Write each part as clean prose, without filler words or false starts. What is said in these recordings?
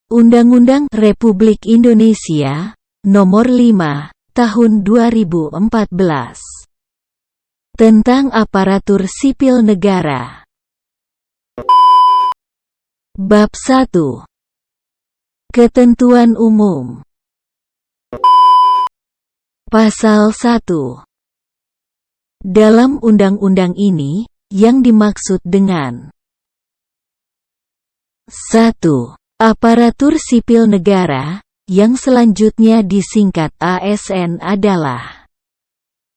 Undang-Undang Republik Indonesia Nomor 5, Tahun 2014 tentang Aparatur Sipil Negara. Bab 1. Ketentuan Umum. Pasal 1. Dalam undang-undang ini, yang dimaksud dengan 1. Aparatur sipil negara, yang selanjutnya disingkat ASN adalah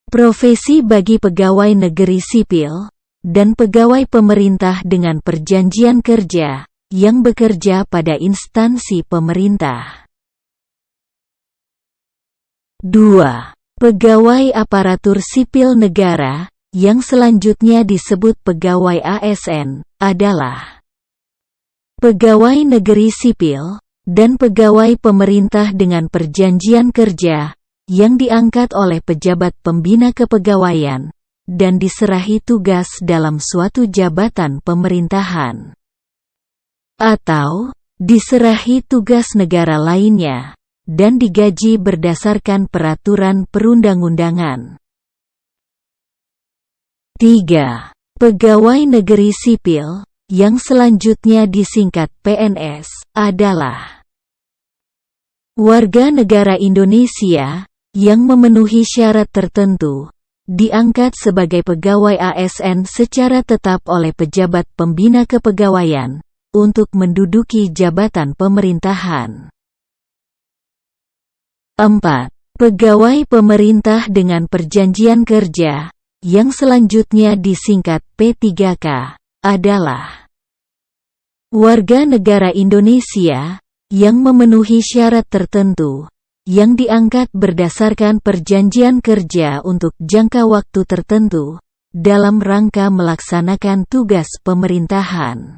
profesi bagi pegawai negeri sipil, dan pegawai pemerintah dengan perjanjian kerja, yang bekerja pada instansi pemerintah. 2. Pegawai aparatur sipil negara, yang selanjutnya disebut pegawai ASN, adalah pegawai negeri sipil, dan pegawai pemerintah dengan perjanjian kerja, yang diangkat oleh pejabat pembina kepegawaian, dan diserahi tugas dalam suatu jabatan pemerintahan, atau diserahi tugas negara lainnya, dan digaji berdasarkan peraturan perundang-undangan. 3. Pegawai negeri sipil, yang selanjutnya disingkat PNS, adalah warga negara Indonesia, yang memenuhi syarat tertentu, diangkat sebagai pegawai ASN secara tetap oleh pejabat pembina kepegawaian, untuk menduduki jabatan pemerintahan. 4. Pegawai pemerintah dengan perjanjian kerja, yang selanjutnya disingkat P3K, adalah warga negara Indonesia, yang memenuhi syarat tertentu, yang diangkat berdasarkan perjanjian kerja untuk jangka waktu tertentu, dalam rangka melaksanakan tugas pemerintahan.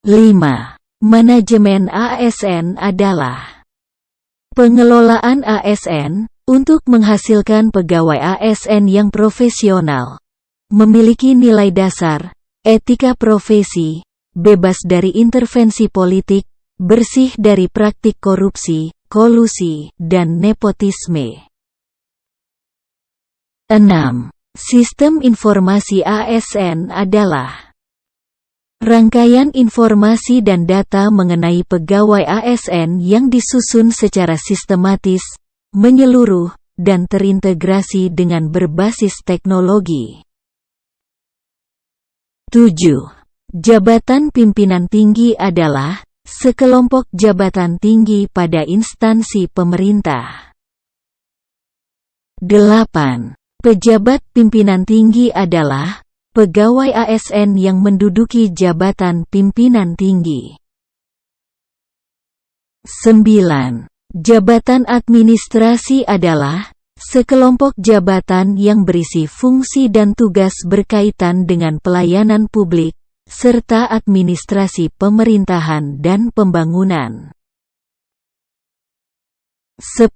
5. Manajemen ASN adalah pengelolaan ASN, untuk menghasilkan pegawai ASN yang profesional, memiliki nilai dasar, etika profesi, bebas dari intervensi politik, bersih dari praktik korupsi, kolusi, dan nepotisme. 6. Sistem informasi ASN adalah rangkaian informasi dan data mengenai pegawai ASN yang disusun secara sistematis, menyeluruh, dan terintegrasi dengan berbasis teknologi. 7. Jabatan pimpinan tinggi adalah sekelompok jabatan tinggi pada instansi pemerintah. 8. Pejabat pimpinan tinggi adalah pegawai ASN yang menduduki jabatan pimpinan tinggi. 9. Jabatan administrasi adalah sekelompok jabatan yang berisi fungsi dan tugas berkaitan dengan pelayanan publik, serta administrasi pemerintahan dan pembangunan. 10.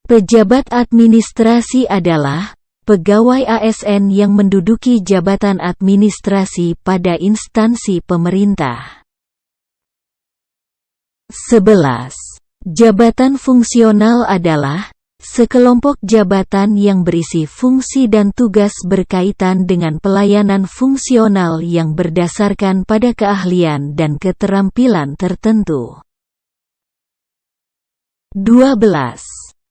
Pejabat administrasi adalah pegawai ASN yang menduduki jabatan administrasi pada instansi pemerintah. 11. Jabatan fungsional adalah sekelompok jabatan yang berisi fungsi dan tugas berkaitan dengan pelayanan fungsional yang berdasarkan pada keahlian dan keterampilan tertentu. 12.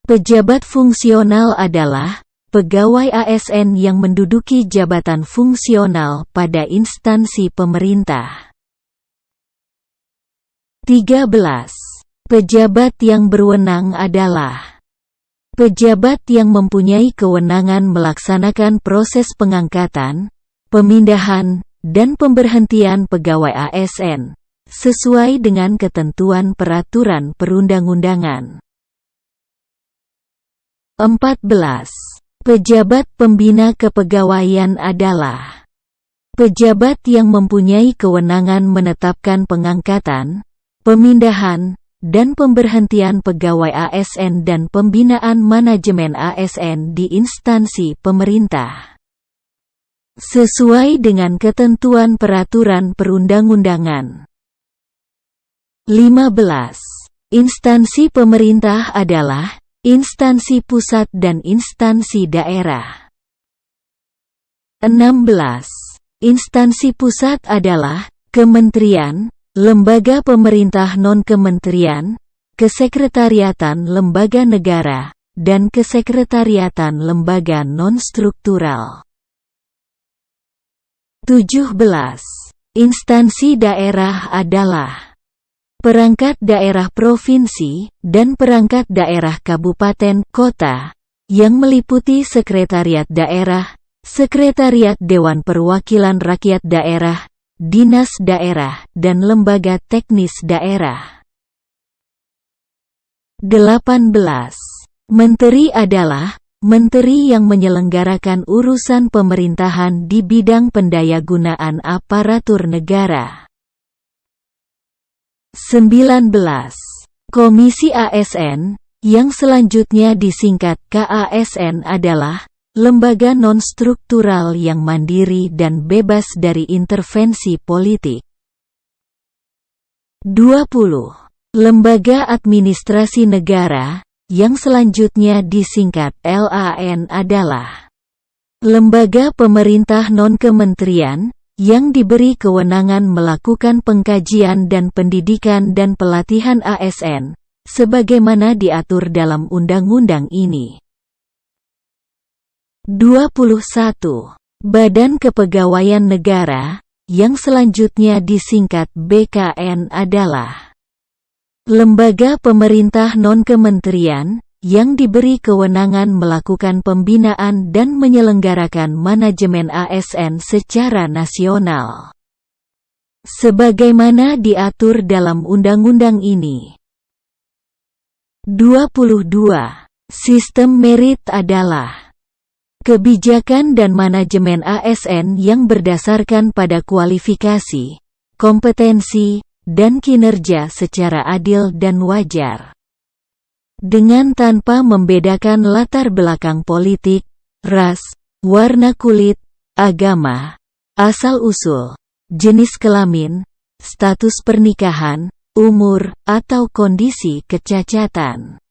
Pejabat fungsional adalah pegawai ASN yang menduduki jabatan fungsional pada instansi pemerintah. 13. Pejabat yang berwenang adalah pejabat yang mempunyai kewenangan melaksanakan proses pengangkatan, pemindahan, dan pemberhentian pegawai ASN, sesuai dengan ketentuan peraturan perundang-undangan. 14. Pejabat pembina kepegawaian adalah pejabat yang mempunyai kewenangan menetapkan pengangkatan, pemindahan, dan pemberhentian pegawai ASN dan pembinaan manajemen ASN di instansi pemerintah, sesuai dengan ketentuan peraturan perundang-undangan. 15. Instansi pemerintah adalah instansi pusat dan instansi daerah. 16. Instansi pusat adalah kementerian, lembaga pemerintah non-kementerian, kesekretariatan lembaga negara, dan kesekretariatan lembaga non-struktural. 17. Instansi daerah adalah perangkat daerah provinsi dan perangkat daerah kabupaten kota, yang meliputi sekretariat daerah, sekretariat Dewan Perwakilan Rakyat Daerah, dinas daerah, dan lembaga teknis daerah. 18. Menteri adalah menteri yang menyelenggarakan urusan pemerintahan di bidang pendayagunaan aparatur negara. 19. Komisi ASN, yang selanjutnya disingkat KASN adalah lembaga non-struktural yang mandiri dan bebas dari intervensi politik. 20. Lembaga administrasi negara, yang selanjutnya disingkat LAN adalah lembaga pemerintah non-kementerian, yang diberi kewenangan melakukan pengkajian dan pendidikan dan pelatihan ASN, sebagaimana diatur dalam undang-undang ini. 21. Badan Kepegawaian Negara, yang selanjutnya disingkat BKN adalah lembaga pemerintah non-kementerian, yang diberi kewenangan melakukan pembinaan dan menyelenggarakan manajemen ASN secara nasional, sebagaimana diatur dalam undang-undang ini. 22. Sistem merit adalah kebijakan dan manajemen ASN yang berdasarkan pada kualifikasi, kompetensi, dan kinerja secara adil dan wajar, dengan tanpa membedakan latar belakang politik, ras, warna kulit, agama, asal-usul, jenis kelamin, status pernikahan, umur, atau kondisi kecacatan.